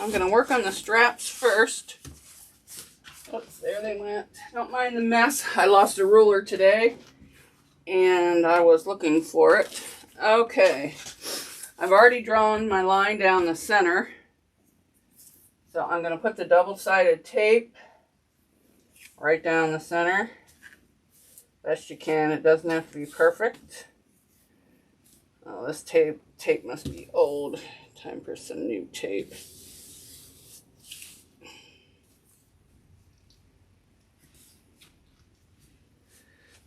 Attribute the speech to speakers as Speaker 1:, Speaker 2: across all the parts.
Speaker 1: I'm going to work on the straps first. Oops, there they went. Don't mind the mess. I lost a ruler today, and I was looking for it. Okay, I've already drawn my line down the center. So I'm going to put the double-sided tape right down the center. Best you can. It doesn't have to be perfect. Oh, this tape must be old. Time for some new tape.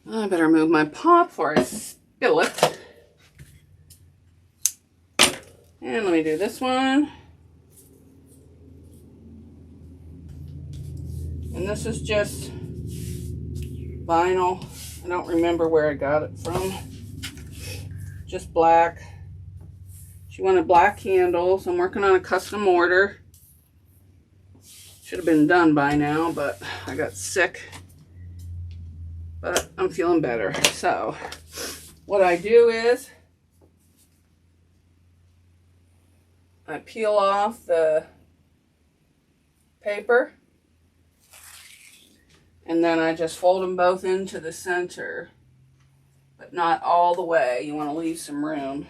Speaker 1: I better move my pot before I spill it. And let me do this one. And this is just vinyl. I don't remember where I got it from. Just black. She wanted black handles. I'm working on a custom order. Should have been done by now, but I got sick. But I'm feeling better. So what I do is I peel off the paper, and then I just fold them both into the center, but not all the way. You want to leave some room.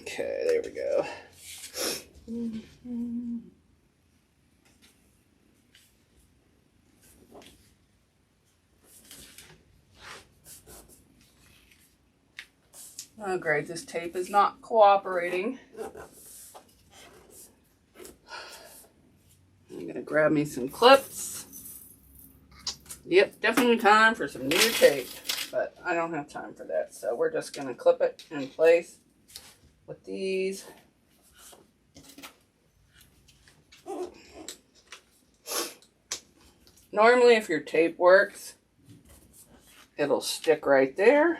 Speaker 1: Okay, there we go. Oh great, this tape is not cooperating. I'm going to grab me some clips. Yep, definitely time for some new tape, but I don't have time for that, so we're just going to clip it in place with these. Normally, if your tape works, it'll stick right there.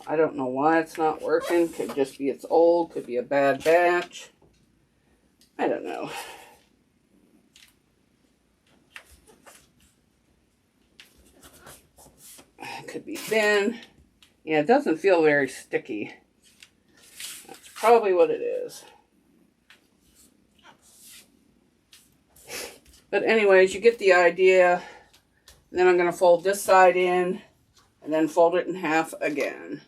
Speaker 1: I don't know why it's not working. Could just be it's old. Could be a bad batch. I don't know. It could be thin. Yeah, it doesn't feel very sticky. That's probably what it is. But anyways, you get the idea. And then I'm going to fold this side in and then fold it in half again.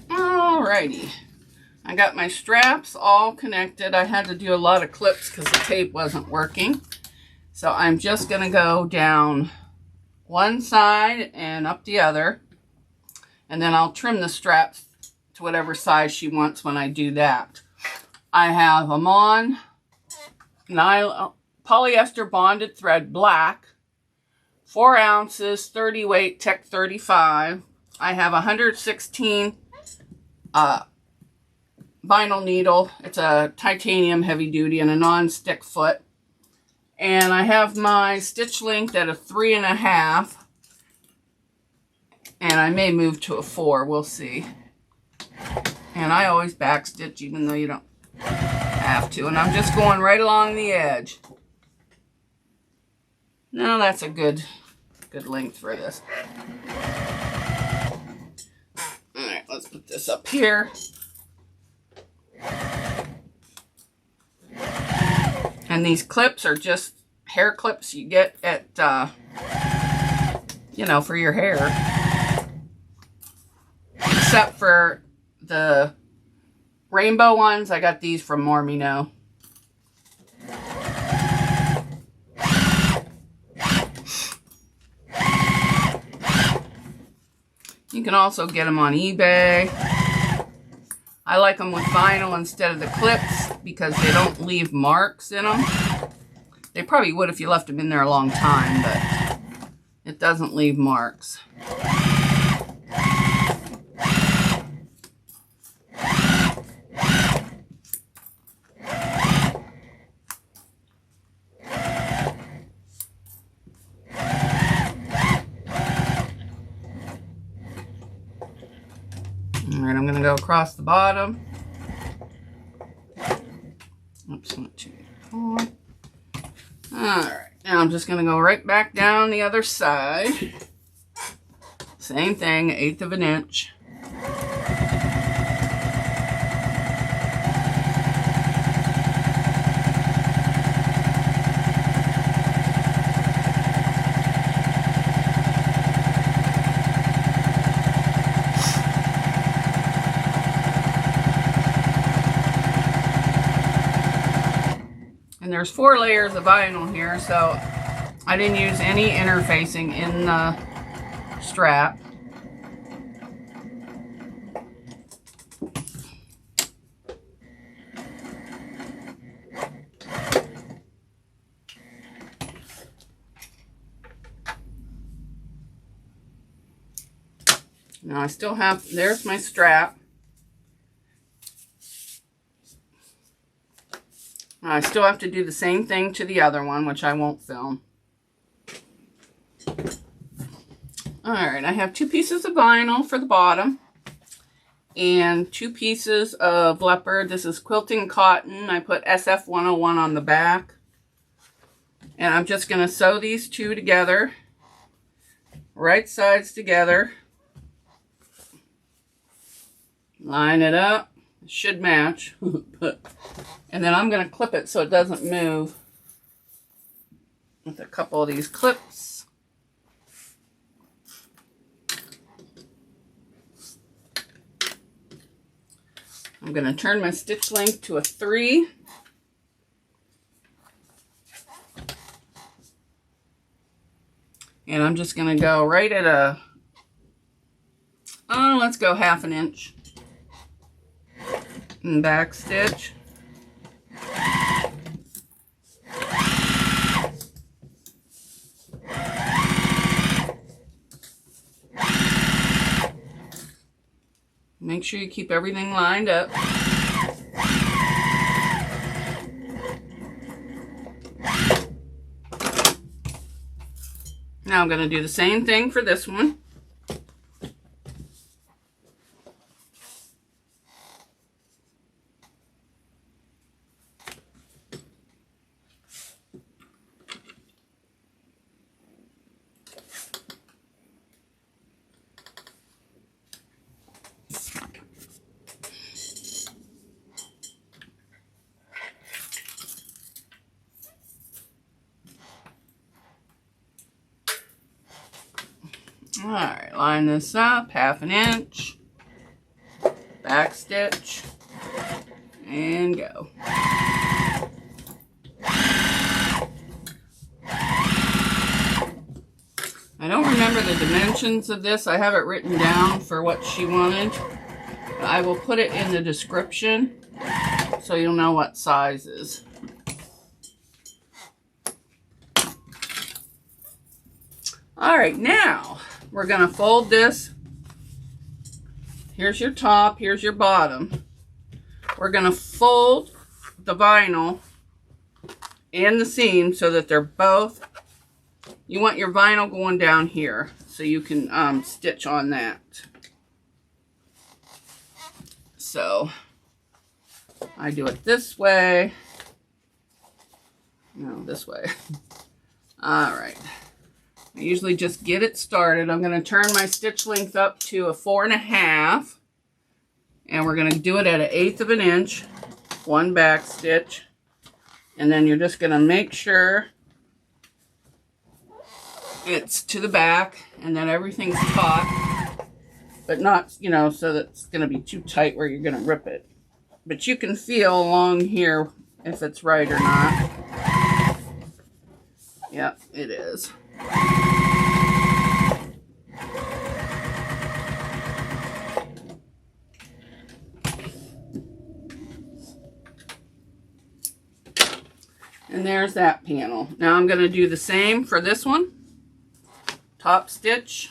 Speaker 1: Alrighty, I got my straps all connected. I had to do a lot of clips because the tape wasn't working. So I'm just going to go down one side and up the other. And then I'll trim the straps to whatever size she wants when I do that. I have them on nylon, polyester bonded thread black, 4 ounces, 30 weight, Tech 35. I have 116 vinyl needle. It's a titanium heavy duty and a non-stick foot. And I have my stitch length at a 3.5. And I may move to a 4. We'll see. And I always back stitch even though you don't have to. And I'm just going right along the edge. Now that's a good length for this. Alright, let's put this up here. And these clips are just hair clips you get at, you know, for your hair. Except for the rainbow ones, I got these from More Me Know. You can also get them on eBay. I like them with vinyl instead of the clips because they don't leave marks in them. They probably would if you left them in there a long time, but it doesn't leave marks. Alright, I'm going to go across the bottom. Oops, 1, 2, 4. Alright, now I'm just going to go right back down the other side. Same thing, 1/8 of an inch. And there's 4 layers of vinyl here, so I didn't use any interfacing in the strap. Now I still have, there's my strap. I still have to do the same thing to the other one, which I won't film. Alright, I have 2 pieces of vinyl for the bottom and 2 pieces of leopard. This is quilting cotton. I put SF101 on the back. And I'm just going to sew these 2 together, right sides together. Line it up. It should match. And then I'm going to clip it so it doesn't move with a couple of these clips. I'm going to turn my stitch length to a 3. And I'm just going to go right at a, let's go 1/2 inch. And back stitch. Make sure you keep everything lined up. Now I'm going to do the same thing for this one. Alright, line this up, 1/2 inch, back stitch, and go. I don't remember the dimensions of this. I have it written down for what she wanted. I will put it in the description so you'll know what sizes. Alright, now we're going to fold this. Here's your top, here's your bottom. We're going to fold the vinyl and the seam so that they're both, you want your vinyl going down here so you can stitch on that. So I do it this way. No, this way. Alright. I usually just get it started. I'm going to turn my stitch length up to a 4.5. And we're going to do it at 1/8 of an inch. 1 back stitch. And then you're just going to make sure it's to the back and that everything's taut. But not, you know, so that it's going to be too tight where you're going to rip it. But you can feel along here if it's right or not. Yep, it is. And there's that panel. Now I'm going to do the same for this one. Top stitch.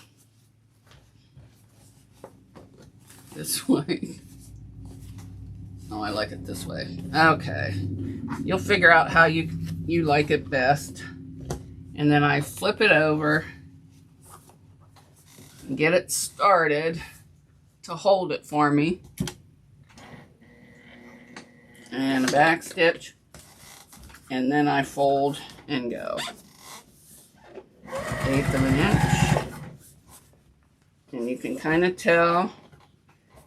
Speaker 1: This way. Oh, I like it this way. Okay. You'll figure out how you like it best. And then I flip it over and get it started to hold it for me. And a back stitch. and then I fold and go. 1/8 of an inch. And you can kind of tell,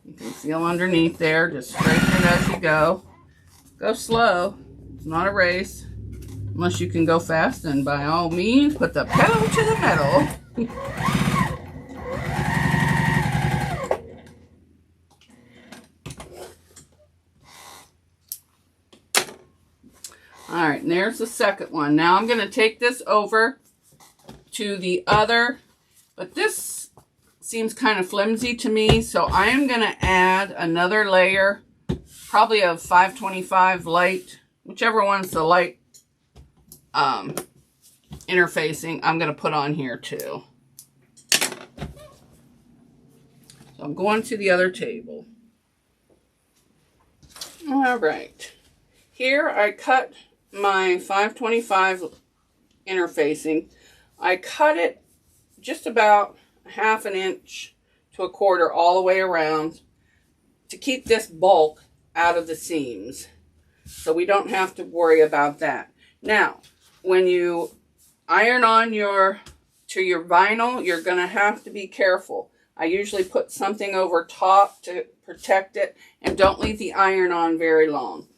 Speaker 1: you can feel underneath there, just straighten it as you go. Go slow, it's not a race. Unless you can go fast, and by all means, put the pedal to the metal. All right, and there's the second one. Now I'm going to take this over to the other, but this seems kind of flimsy to me, so I am going to add another layer, probably of 525 light, whichever one's the light interfacing, I'm going to put on here too. So I'm going to the other table. All right. Here I cut my 525 interfacing. I cut it just about 1/2 inch to 1/4 all the way around to keep this bulk out of the seams. So we don't have to worry about that. Now, when you iron on your vinyl, you're going to have to be careful. I usually put something over top to protect it, and don't leave the iron on very long.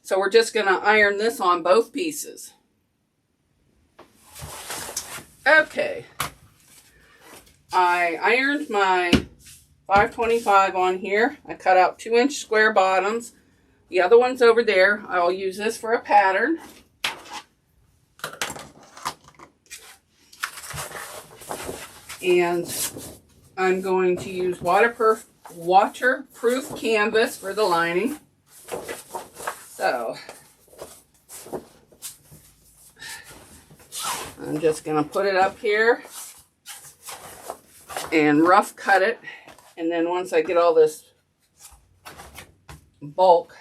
Speaker 1: So we're just going to iron this on both pieces. Okay. I ironed my 525 on here. I cut out 2-inch square bottoms. The other one's over there. I'll use this for a pattern. And I'm going to use waterproof canvas for the lining. So I'm just going to put it up here and rough cut it. And then once I get all this bulk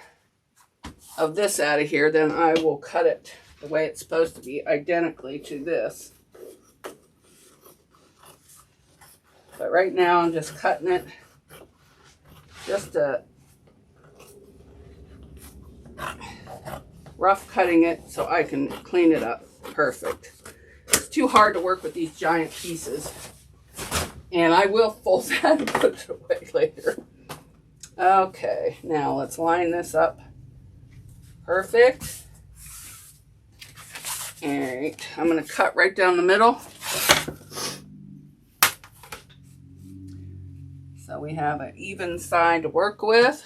Speaker 1: of this out of here, then I will cut it the way it's supposed to be, identically to this. But right now I'm just cutting it, just rough cutting it so I can clean it up. Perfect. It's too hard to work with these giant pieces. And I will fold that and put it away later. Okay, now let's line this up. Perfect. All right, I'm going to cut right down the middle. So we have an even side to work with.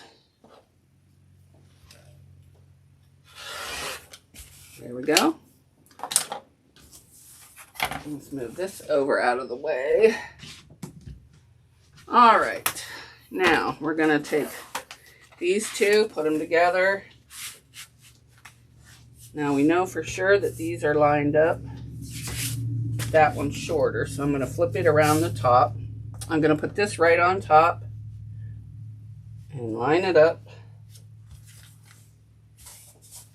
Speaker 1: There we go. Let's move this over out of the way. All right, now we're going to take these two, put them together. Now we know for sure that these are lined up. That one's shorter, so I'm going to flip it around the top. I'm going to put this right on top and line it up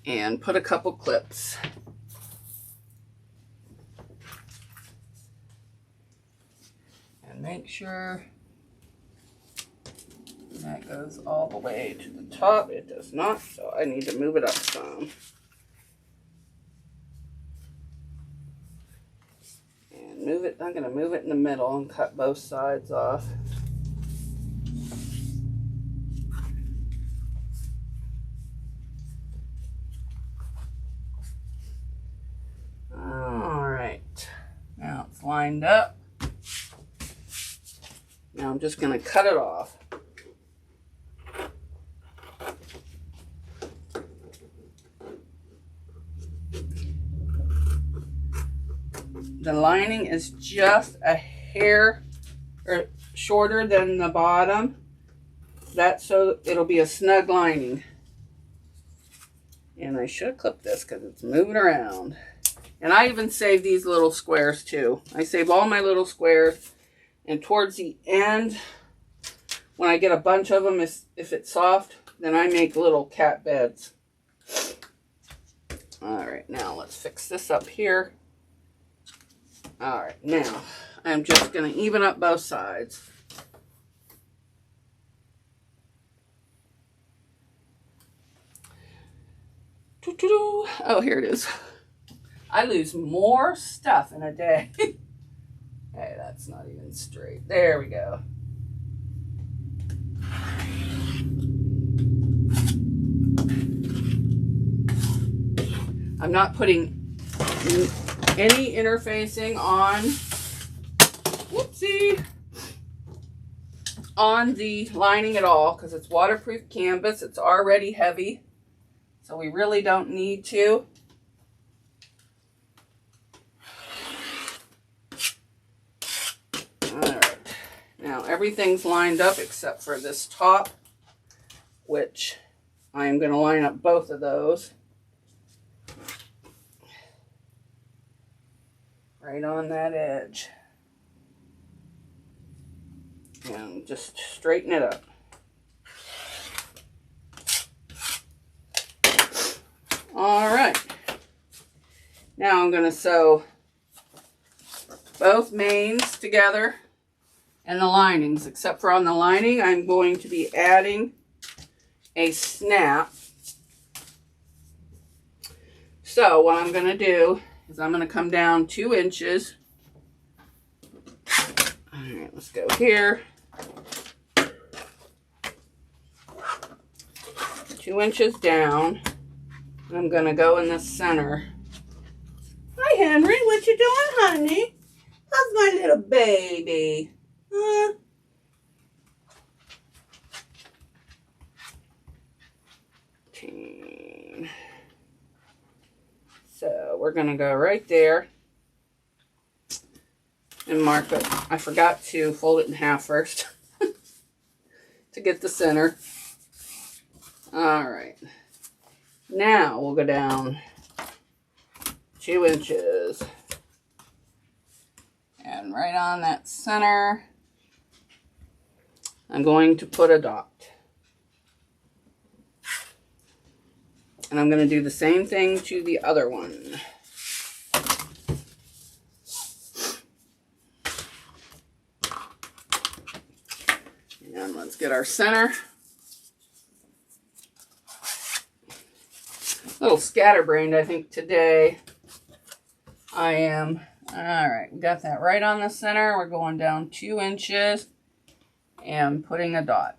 Speaker 1: and put a couple clips. And make sure that goes all the way to the top. It does not, so I need to move it up some. And move it, I'm going to move it in the middle and cut both sides off. Alright, now it's lined up. Now I'm just going to cut it off. The lining is just a hair shorter than the bottom. That's so it'll be a snug lining. And I should clip this because it's moving around. And I even save these little squares too. I save all my little squares. And towards the end, when I get a bunch of them, if it's soft, then I make little cat beds. All right, now let's fix this up here. All right, now I'm just going to even up both sides. Oh, here it is. I lose more stuff in a day. Hey, that's not even straight. There we go. I'm not putting any interfacing on, whoopsie, on the lining at all because it's waterproof canvas. It's already heavy, so we really don't need to. All right, now everything's lined up except for this top, which I'm going to line up both of those right on that edge. And just straighten it up. All right. Now I'm going to sew both mains together and the linings, except for on the lining, I'm going to be adding a snap. So what I'm going to do is I'm going to come down 2 inches. All right, let's go here. 2 inches down. I'm going to go in the center. Hi, Henry. What you doing, honey? How's my little baby? Huh? So we're going to go right there and mark it. I forgot to fold it in half first to get the center. All right. Now we'll go down 2 inches. And right on that center, I'm going to put a dot. And I'm going to do the same thing to the other one. And let's get our center. A little scatterbrained, I think, today. I am. All right, we got that right on the center. We're going down 2 inches and putting a dot.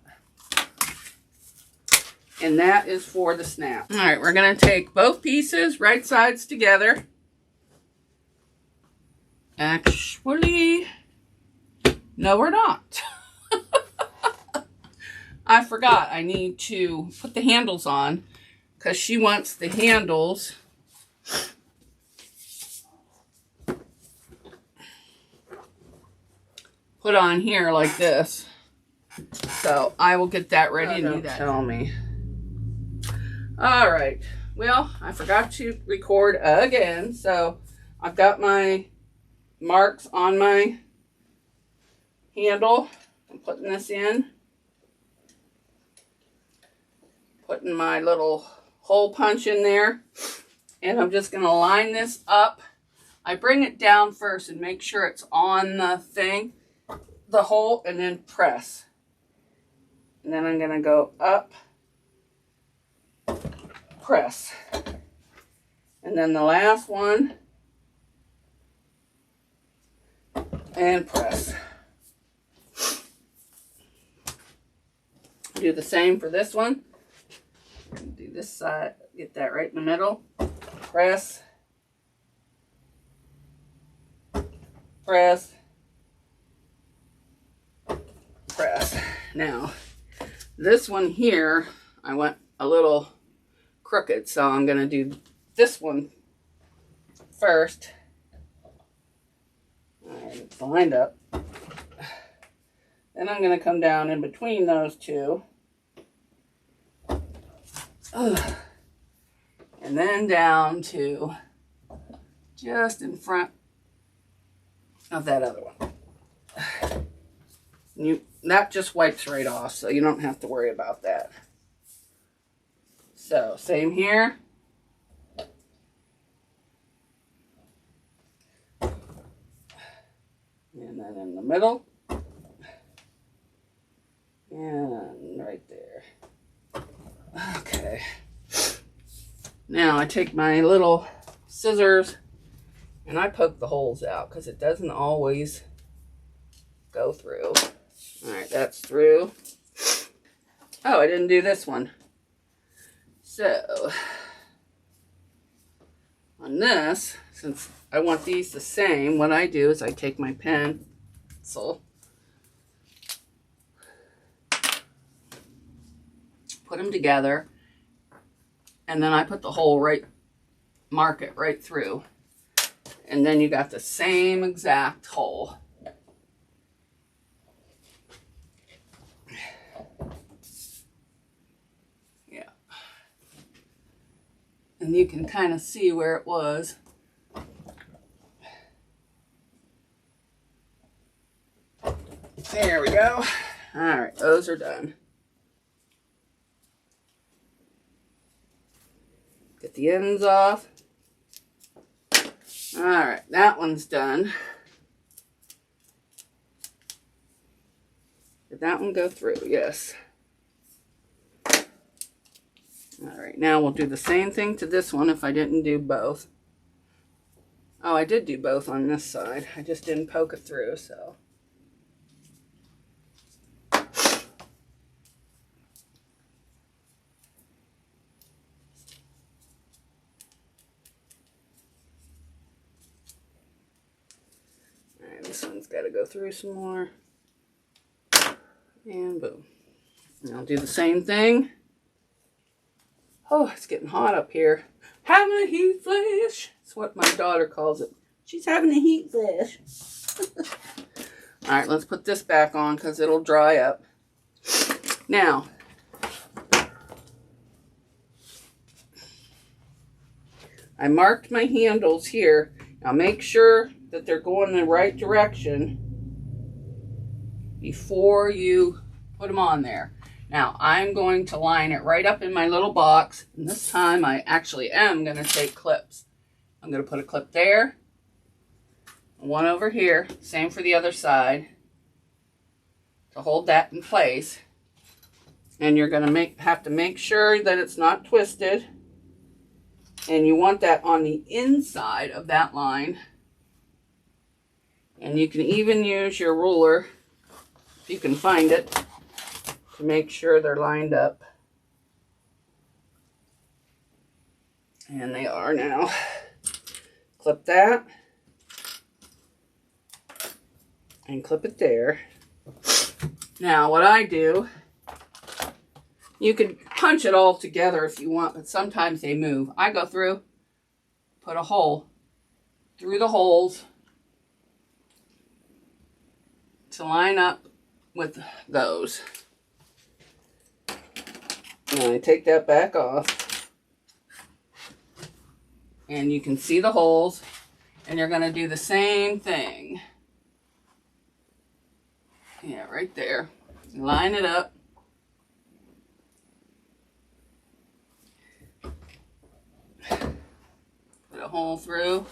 Speaker 1: And that is for the snap. All right, we're going to take both pieces, right sides together. Actually, no, we're not. I forgot I need to put the handles on because she wants the handles put on here like this. So I will get that ready and do that. Tell me. All right. Well, I forgot to record again. So I've got my marks on my handle. I'm putting this in. Putting my little hole punch in there. And I'm just going to line this up. I bring it down first and make sure it's on the thing, the hole, and then press. And then I'm going to go up, press. And then the last one, and press. Do the same for this one. Do this side, get that right in the middle. Press. Press. Press. Now, this one here, I went a little crooked, so I'm going to do this one first. All right, it's lined up. Then I'm going to come down in between those two. And then down to just in front of that other one. That just wipes right off, so you don't have to worry about that. So, same here. And then in the middle. And right there. Okay. Now Now I take my little scissors and I poke the holes out because it doesn't always go through. All right, that's through. Oh, I didn't do this one. So on this, since I want these the same, what I do is I take my pencil, put them together, and then I put the hole right, mark it right through. And then you got the same exact hole. Yeah. And you can kind of see where it was. There we go. All right, those are done. Get the ends off. All right, that one's done. Did that one go through? Yes. All right, now we'll do the same thing to this one if I didn't do both. Oh, I did do both on this side. I just didn't poke it through, so. This one's got to go through some more. And boom. And I'll do the same thing. Oh, it's getting hot up here. Having a heat flash. That's what my daughter calls it. She's having a heat flash. All right, let's put this back on because it'll dry up. Now, I marked my handles here. Now make sure that they're going the right direction before you put them on there. Now I'm going to line it right up in my little box, and this time I actually am going to take clips. I'm going to put a clip there, one over here, same for the other side, to hold that in place. And you're going to have to make sure that it's not twisted, and you want that on the inside of that line. And you can even use your ruler, if you can find it, to make sure they're lined up. And they are now. Clip that. And clip it there. Now what I do, you can punch it all together if you want, but sometimes they move. I go through, put a hole through the holes to line up with those. And I take that back off. And you can see the holes. And you're going to do the same thing. Yeah, right there. Line it up. Put a hole through.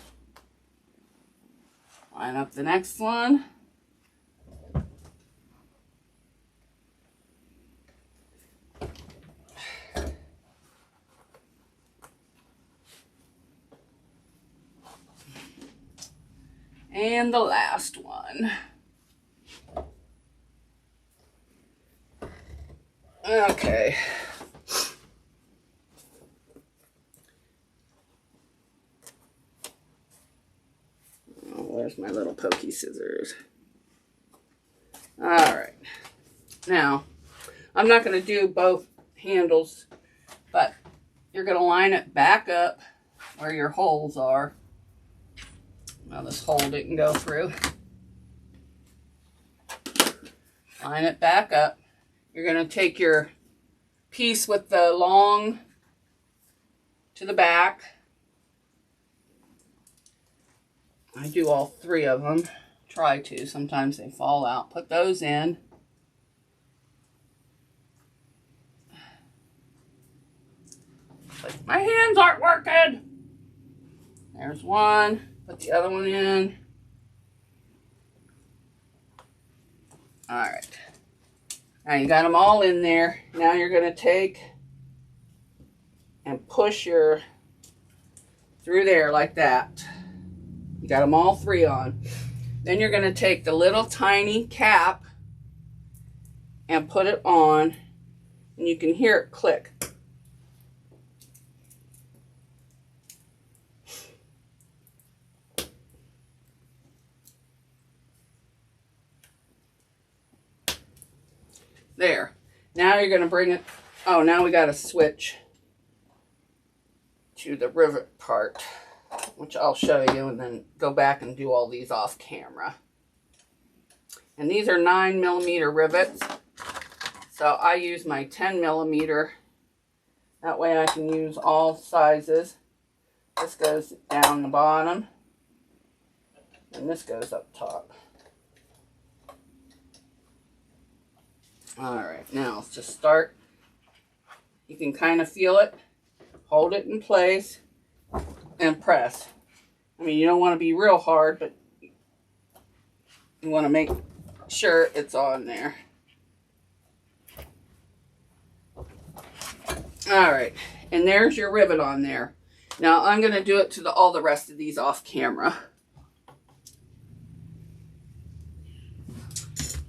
Speaker 1: Line up the next one. And the last one. Okay. Oh, where's my little pokey scissors? All right. Now, I'm not going to do both handles, but you're going to line it back up where your holes are. Well, this hole didn't go through. Line it back up. You're going to take your piece with the long to the back. I do all three of them. Try to. Sometimes they fall out. Put those in. But my hands aren't working. There's one. Put the other one in. All right. Now you got them all in there. Now you're going to take and push your through there like that. You got them all 3 on. Then you're going to take the little tiny cap and put it on, and you can hear it click. There. Now you're going to bring it, oh, now we got to switch to the rivet part, which I'll show you, and then go back and do all these off camera. And these are 9mm rivets. So I use my 10mm. That way I can use all sizes. This goes down the bottom, and this goes up top. Alright, now to start, you can kind of feel it, hold it in place, and press. I mean, you don't want to be real hard, but you want to make sure it's on there. Alright, and there's your rivet on there. Now I'm going to do it to all the rest of these off camera.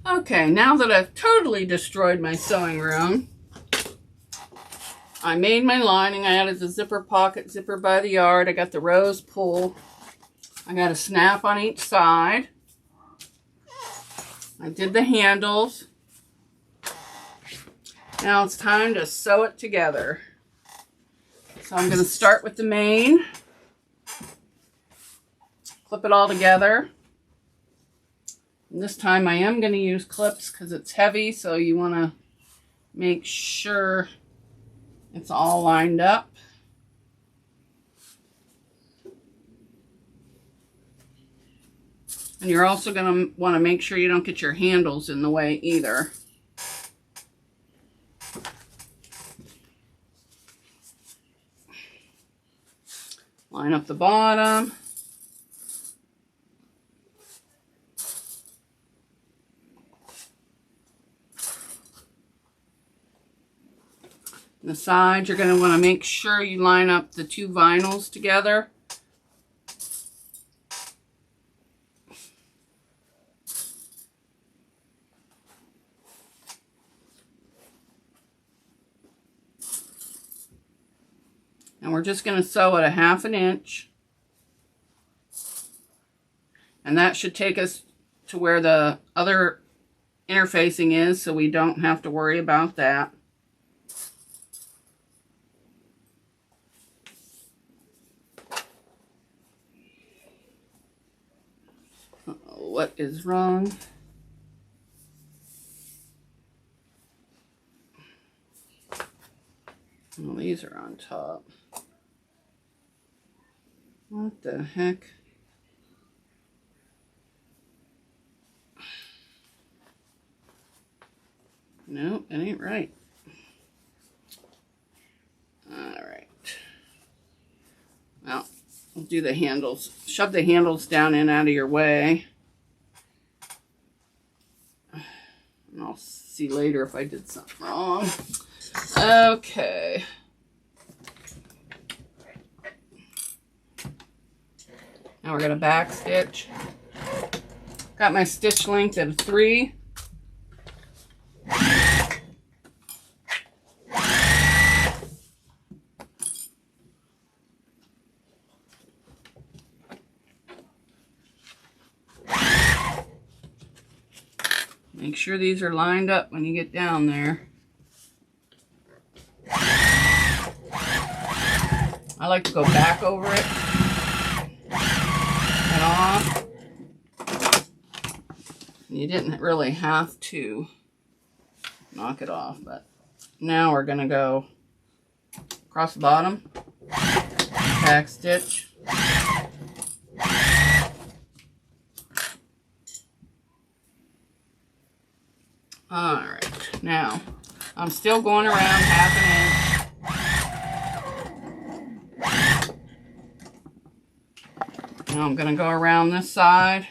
Speaker 1: Okay, now that I've totally destroyed my sewing room, I made my lining. I added the zipper pocket, zipper by the yard. I got the rose pull. I got a snap on each side. I did the handles. Now it's time to sew it together. So I'm going to start with the main. Clip it all together. And this time I am going to use clips because it's heavy, so you want to make sure it's all lined up. And you're also going to want to make sure you don't get your handles in the way either. Line up the bottom. The sides, you're going to want to make sure you line up the 2 vinyls together. And we're just going to sew it a 1/2 inch. And that should take us to where the other interfacing is, so we don't have to worry about that. What is wrong? Well, these are on top. What the heck? No, it ain't right. Alright. Well, we'll do the handles. Shove the handles down and out of your way. And I'll see later if I did something wrong. Okay. Now we're going to back stitch. Got my stitch length at 3. Make sure these are lined up when you get down there. I like to go back over it and off. You didn't really have to knock it off, but now we're going to go across the bottom, back stitch. Alright, now I'm still going around 1/2 inch. Now I'm going to go around this side.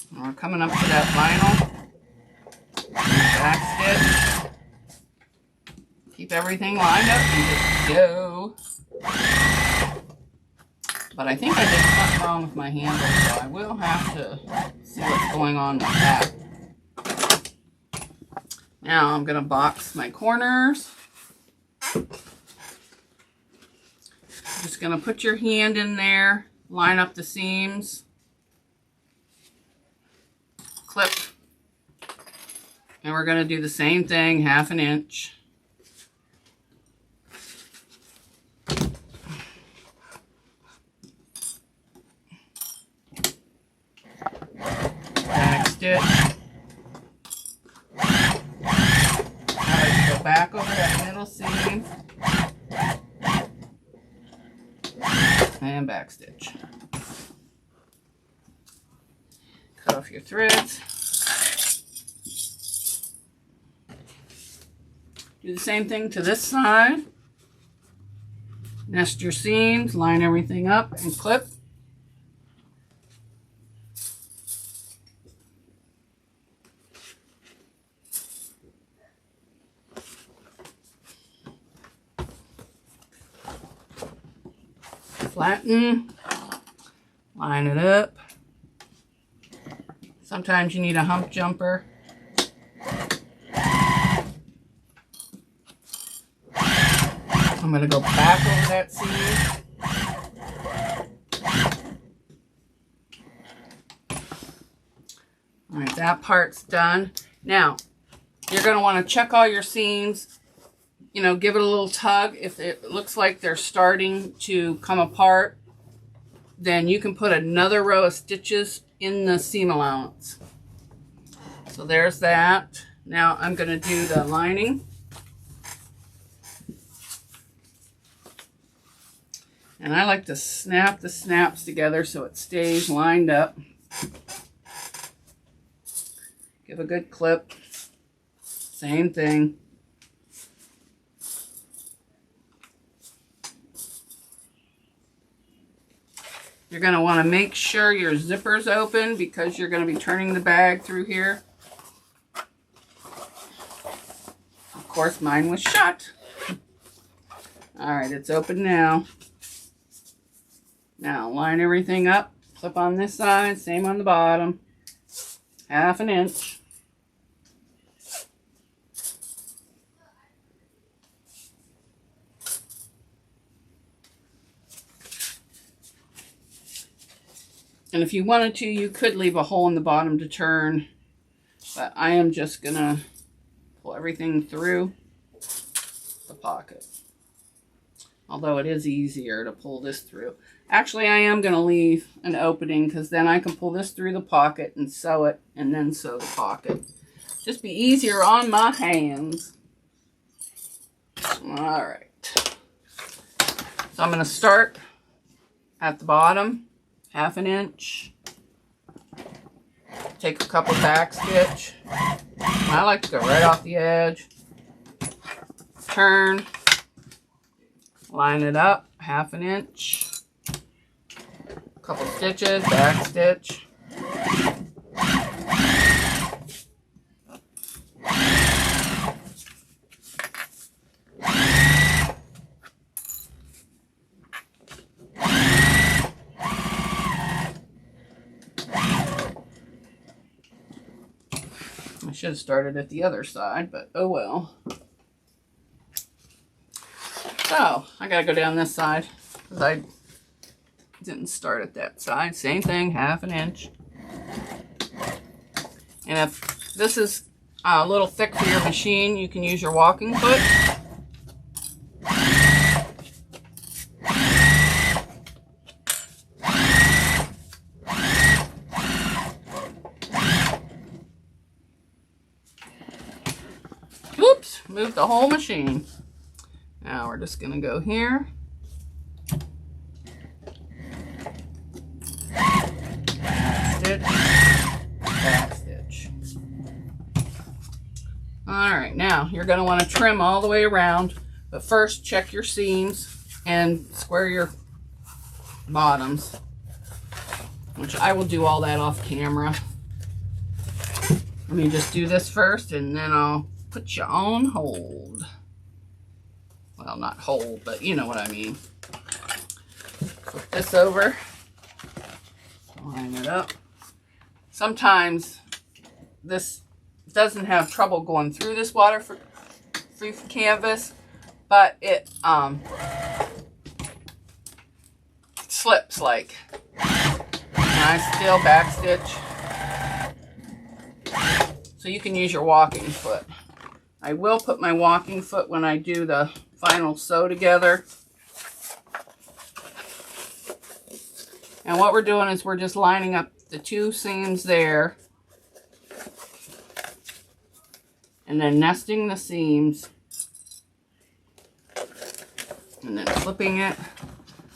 Speaker 1: And we're coming up to that vinyl. everything lined up and just go. But I think I did something wrong with my handle, so I will have to see what's going on with that. Now I'm going to box my corners. Just going to put your hand in there, line up the seams, clip, and we're going to do the same thing, 1/2 inch. Back stitch. Now go back over that middle seam and back stitch. Cut off your threads. Do the same thing to this side. Nest your seams, line everything up, and clip. Flatten, line it up. Sometimes you need a hump jumper. I'm going to go back over that seam. All right, that part's done. Now, you're going to want to check all your seams. You know, give it a little tug. If it looks like they're starting to come apart, then you can put another row of stitches in the seam allowance. So there's that. Now I'm going to do the lining. And I like to snap the snaps together so it stays lined up. Give a good clip. Same thing. You're going to want to make sure your zipper's open because you're going to be turning the bag through here. Of course, mine was shut. All right, it's open now. Now, line everything up. Clip on this side, same on the bottom. 1/2 inch. And if you wanted to, you could leave a hole in the bottom to turn. But I am just going to pull everything through the pocket. Although it is easier to pull this through. Actually, I am going to leave an opening because then I can pull this through the pocket and sew it and then sew the pocket. Just be easier on my hands. All right. So I'm going to start at the bottom. 1/2 inch. Take a couple back stitch. I like to go right off the edge. Turn. Line it up. 1/2 inch. Couple stitches. Back stitch. I should have started at the other side, but oh well. So, I gotta go down this side because I didn't start at that side. Same thing, 1/2 inch. And if this is a little thick for your machine, you can use your walking foot. Whoops, moved the whole machine. Now we're just gonna go here. Stitch, back stitch. All right, now you're gonna wanna trim all the way around, but first check your seams and square your bottoms, which I will do all that off camera. Let me just do this first and then I'll put you on hold. well, not whole, but you know what I mean. Flip this over, line it up. Sometimes this doesn't have trouble going through this waterproof canvas, but it slips like. And I still back stitch. So you can use your walking foot. I will put my walking foot when I do the final sew together. And what we're doing is we're just lining up the two seams there. And then nesting the seams. And then flipping it,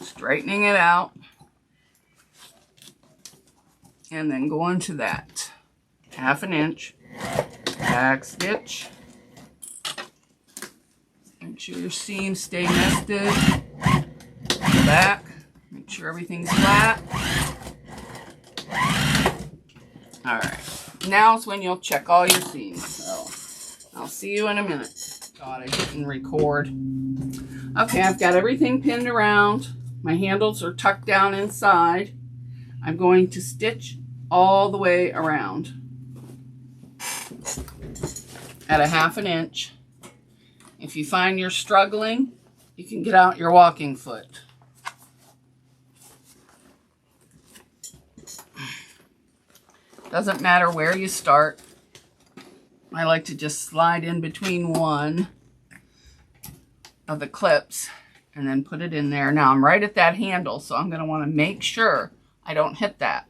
Speaker 1: straightening it out. And then going to that 1/2 inch. Back stitch. Make sure your seams stay nested. Go back. Make sure everything's flat. Alright. Now's when you'll check all your seams. So I'll see you in a minute. God, I didn't record. Okay, I've got everything pinned around. My handles are tucked down inside. I'm going to stitch all the way around at 1/2 inch. If you find you're struggling, you can get out your walking foot. Doesn't matter where you start. I like to just slide in between one of the clips and then put it in there. Now I'm right at that handle, so I'm going to want to make sure I don't hit that.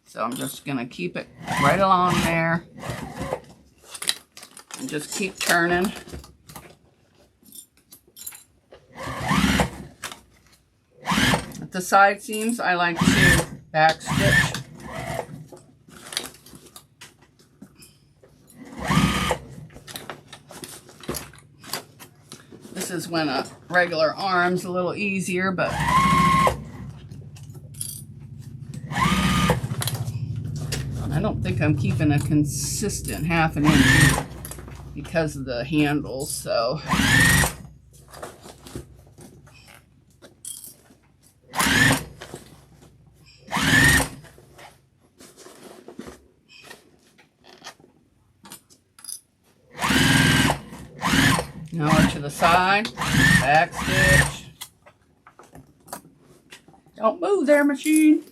Speaker 1: So I'm just going to keep it right along there and just keep turning. At the side seams, I like to back stitch. This is when a regular arm's a little easier, but I don't think I'm keeping a consistent 1/2 inch because of the handles, so. Now to the side, back stitch. Don't move there, machine.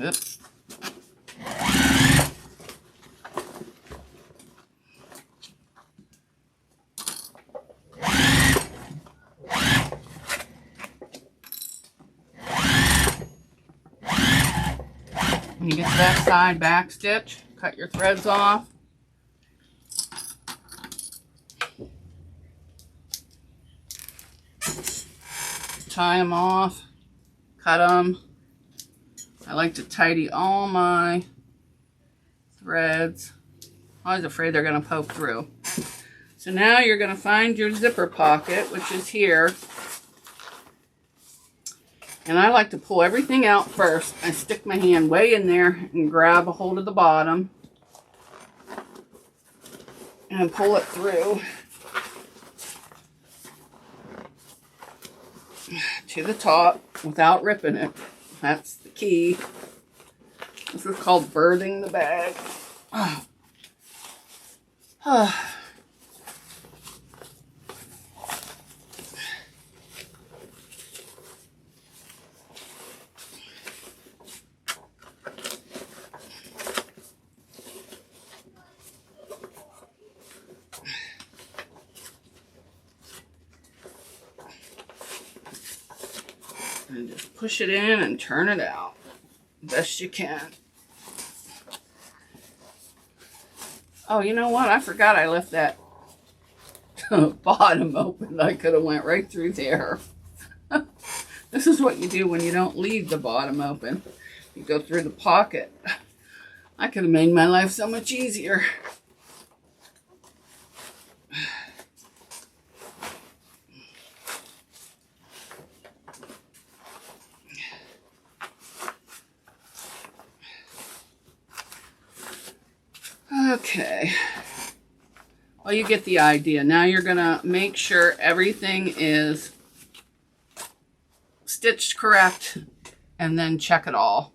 Speaker 1: Oops. When you get to that side, back stitch, cut your threads off. Tie them off, cut them. I like to tidy all my threads. I was afraid they're going to poke through. So now you're going to find your zipper pocket, which is here. And I like to pull everything out first. I stick my hand way in there and grab a hold of the bottom. And pull it through to the top without ripping it. That's the key. This is called birthing the bag. And just push it in and turn it out best you can. Oh, you know what? I forgot I left that bottom open. I could have went right through there. This is what you do when you don't leave the bottom open. You go through the pocket. I could have made my life so much easier. Okay. Well, you get the idea. Now you're going to make sure everything is stitched correct and then check it all.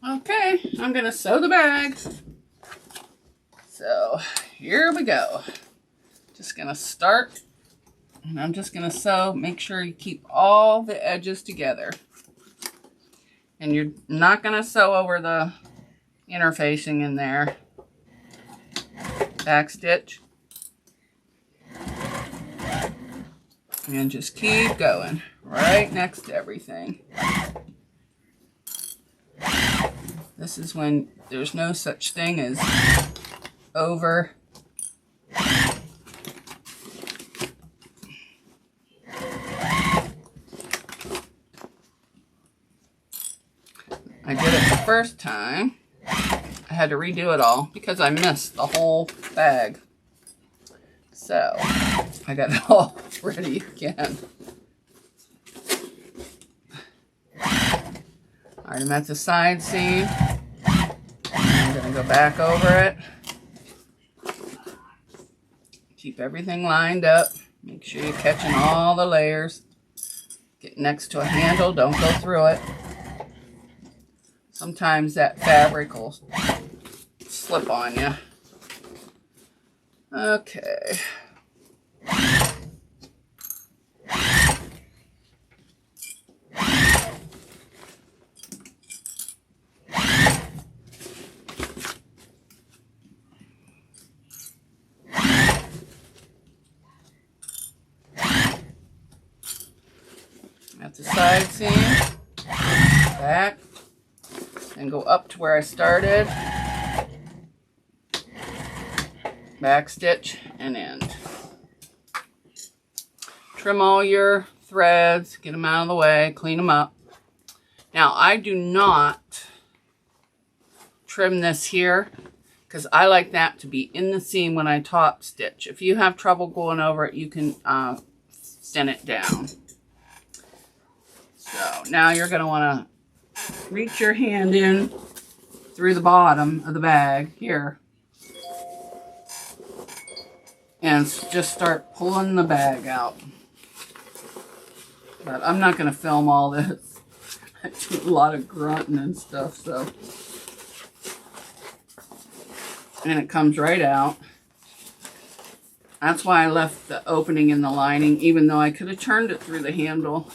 Speaker 1: Okay, I'm going to sew the bag. So here we go. Just going to start, and I'm just going to sew. Make sure you keep all the edges together. And you're not going to sew over the interfacing in there. Back stitch. And just keep going right next to everything. This is when there's no such thing as over. I did it the first time. I had to redo it all because I missed the whole bag. So I got it all ready again. Alright, I'm at the side seam. I'm going to go back over it. Keep everything lined up. Make sure you're catching all the layers. Get next to a handle. Don't go through it. Sometimes that fabric will slip on you. Okay. At the side seam, back, and go up to where I started, back stitch and end. Trim all your threads, get them out of the way, clean them up. Now I do not trim this here because I like that to be in the seam when I top stitch. If you have trouble going over it, you can thin it down. So now you're going to want to reach your hand in through the bottom of the bag here and just start pulling the bag out. But I'm not going to film all this. I do a lot of grunting and stuff, so. And it comes right out. That's why I left the opening in the lining, even though I could have turned it through the handle.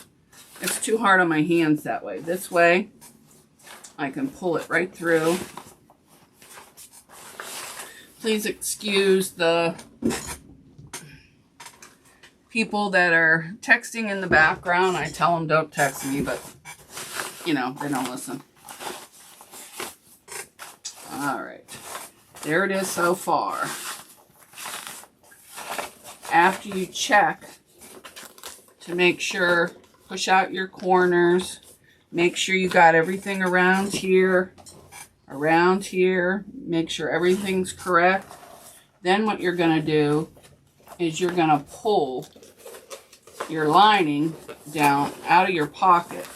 Speaker 1: It's too hard on my hands that way. This way, I can pull it right through. Please excuse the people that are texting in the background. I tell them don't text me, but, you know, they don't listen. All right. There it is so far. After you check to make sure, push out your corners, make sure you got everything around here, make sure everything's correct. Then what you're going to do is you're going to pull your lining down out of your pocket.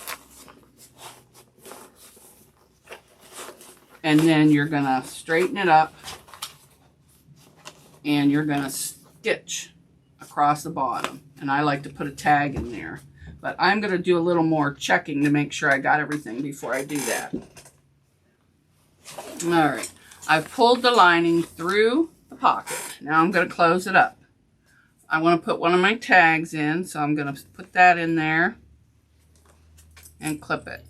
Speaker 1: And then you're going to straighten it up and you're going to stitch across the bottom. And I like to put a tag in there. But I'm going to do a little more checking to make sure I got everything before I do that. All right. I've pulled the lining through the pocket. Now I'm going to close it up. I want to put one of my tags in, so I'm going to put that in there and clip it.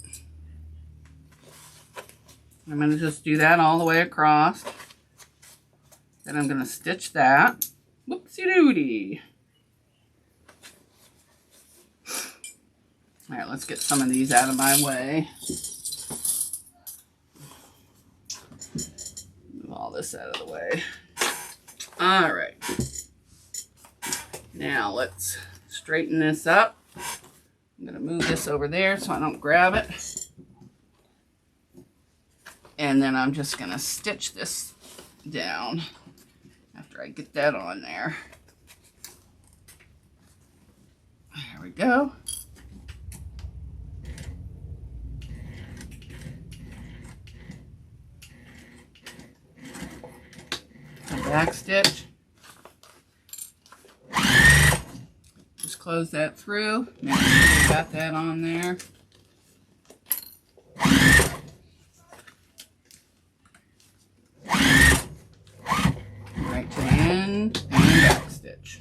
Speaker 1: I'm going to just do that all the way across. Then I'm going to stitch that. Whoopsie-doody. All right, let's get some of these out of my way. Move all this out of the way. All right. Now let's straighten this up. I'm going to move this over there so I don't grab it. And then I'm just going to stitch this down after I get that on there. There we go. back stitch. Just close that through. Make sure you got that on there. Right to the end and back stitch.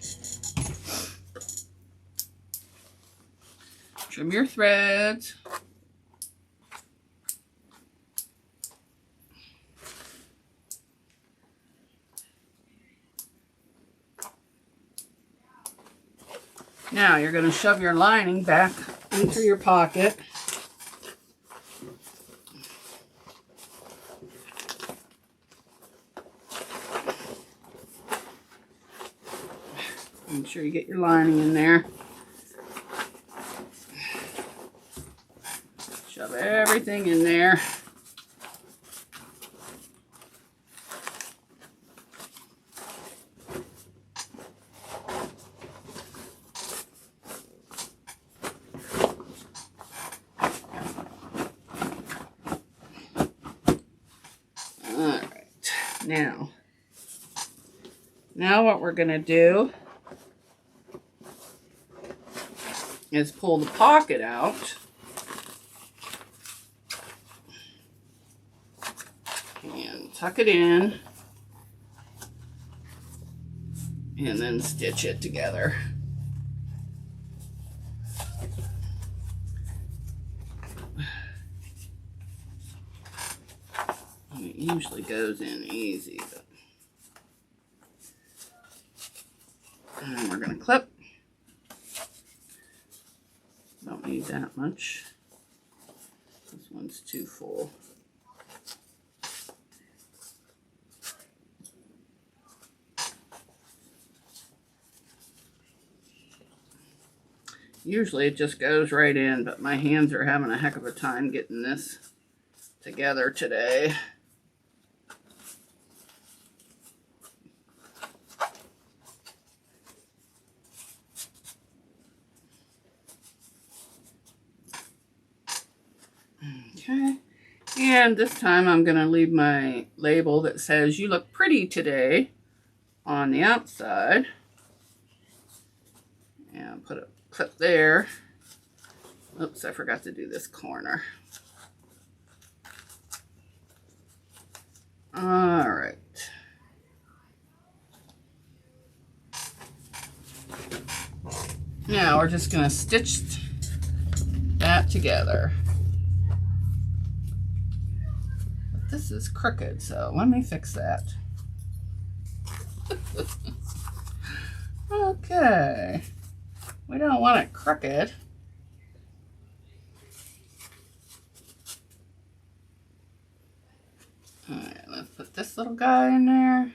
Speaker 1: Trim your threads. Now you're going to shove your lining back into your pocket. Make sure you get your lining in there. Shove everything in there. Now what we're going to do is pull the pocket out and tuck it in and then stitch it together. And it usually goes in easy, but and we're going to clip. Don't need that much. This one's too full. Usually it just goes right in, but my hands are having a heck of a time getting this together today. Okay, and this time I'm going to leave my label that says "You look pretty today" on the outside. And put a clip there. Oops, I forgot to do this corner. Alright. Now we're just going to stitch that together. This is crooked, so let me fix that. Okay. We don't want it crooked. Alright, let's put this little guy in there.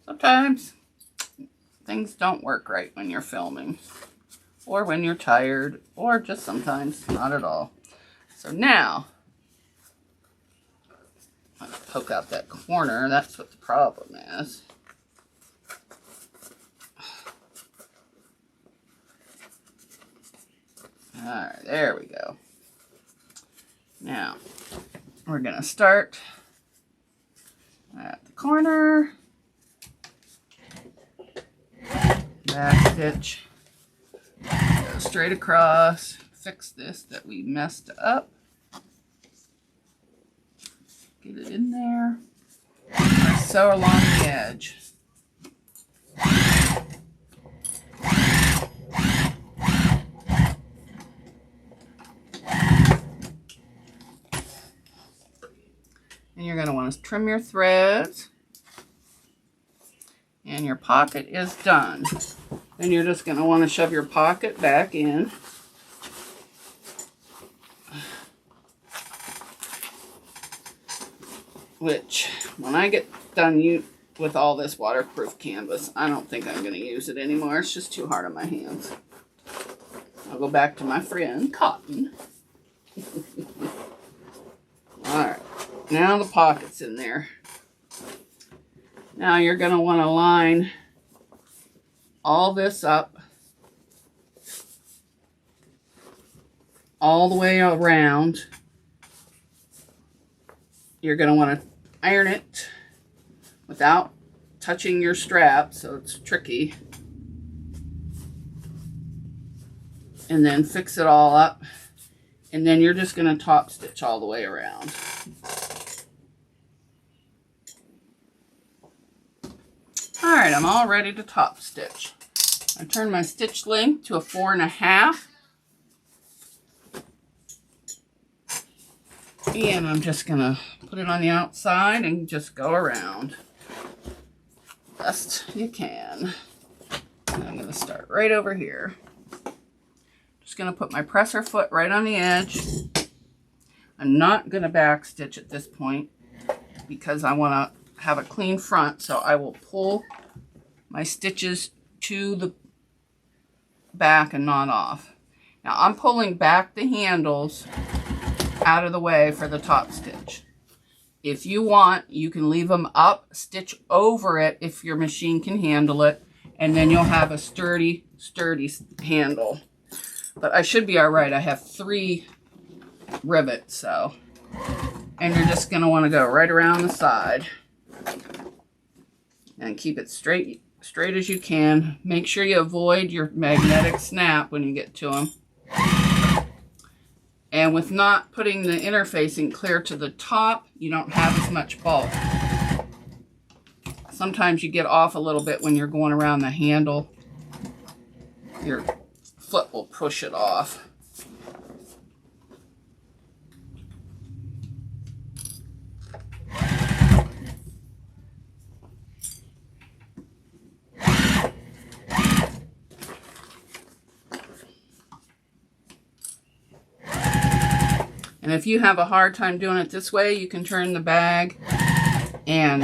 Speaker 1: Sometimes things don't work right when you're filming, or when you're tired, or just sometimes not at all. So now, I'm going to poke out that corner. That's what the problem is. Alright, there we go. Now, we're going to start at the corner. Back stitch. Go straight across. Fix this that we messed up. Get it in there. And sew along the edge. And you're going to want to trim your threads. And your pocket is done. Then you're just going to want to shove your pocket back in. Which, when I get done with all this waterproof canvas, I don't think I'm going to use it anymore. It's just too hard on my hands. I'll go back to my friend, cotton. Alright, now the pocket's in there. Now you're going to want to line all this up, all the way around. You're going to want to iron it without touching your strap, so it's tricky. And then fix it all up. And then you're just going to top stitch all the way around. Alright, I'm all ready to top stitch. I turn my stitch length to a 4.5. And I'm just going to put it on the outside and just go around best you can. And I'm going to start right over here. Just going to put my presser foot right on the edge. I'm not going to back stitch at this point because I want to have a clean front, so I will pull my stitches to the back and not off. Now I'm pulling back the handles out of the way for the top stitch. If you want, you can leave them up, stitch over it if your machine can handle it, and then you'll have a sturdy handle. But I should be all right. I have 3 rivets, so. And you're just going to want to go right around the side and keep it straight as you can. Make sure you avoid your magnetic snap when you get to them. And with not putting the interfacing clear to the top, you don't have as much bulk. Sometimes you get off a little bit when you're going around the handle. Your foot will push it off. And if you have a hard time doing it this way, you can turn the bag and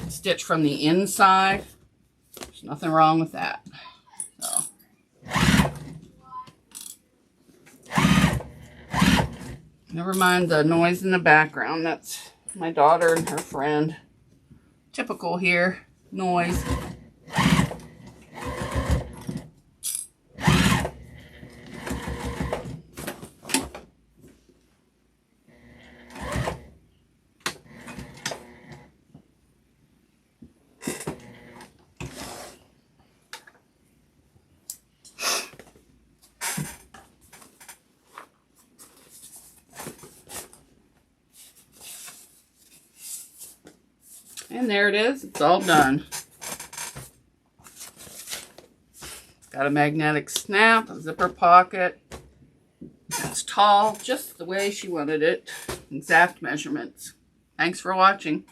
Speaker 1: stitch from the inside. There's nothing wrong with that. So. Never mind the noise in the background. That's my daughter and her friend. Typical here, noise. And there it is. It's all done. Got a magnetic snap, a zipper pocket. It's tall, just the way she wanted it. Exact measurements. Thanks for watching.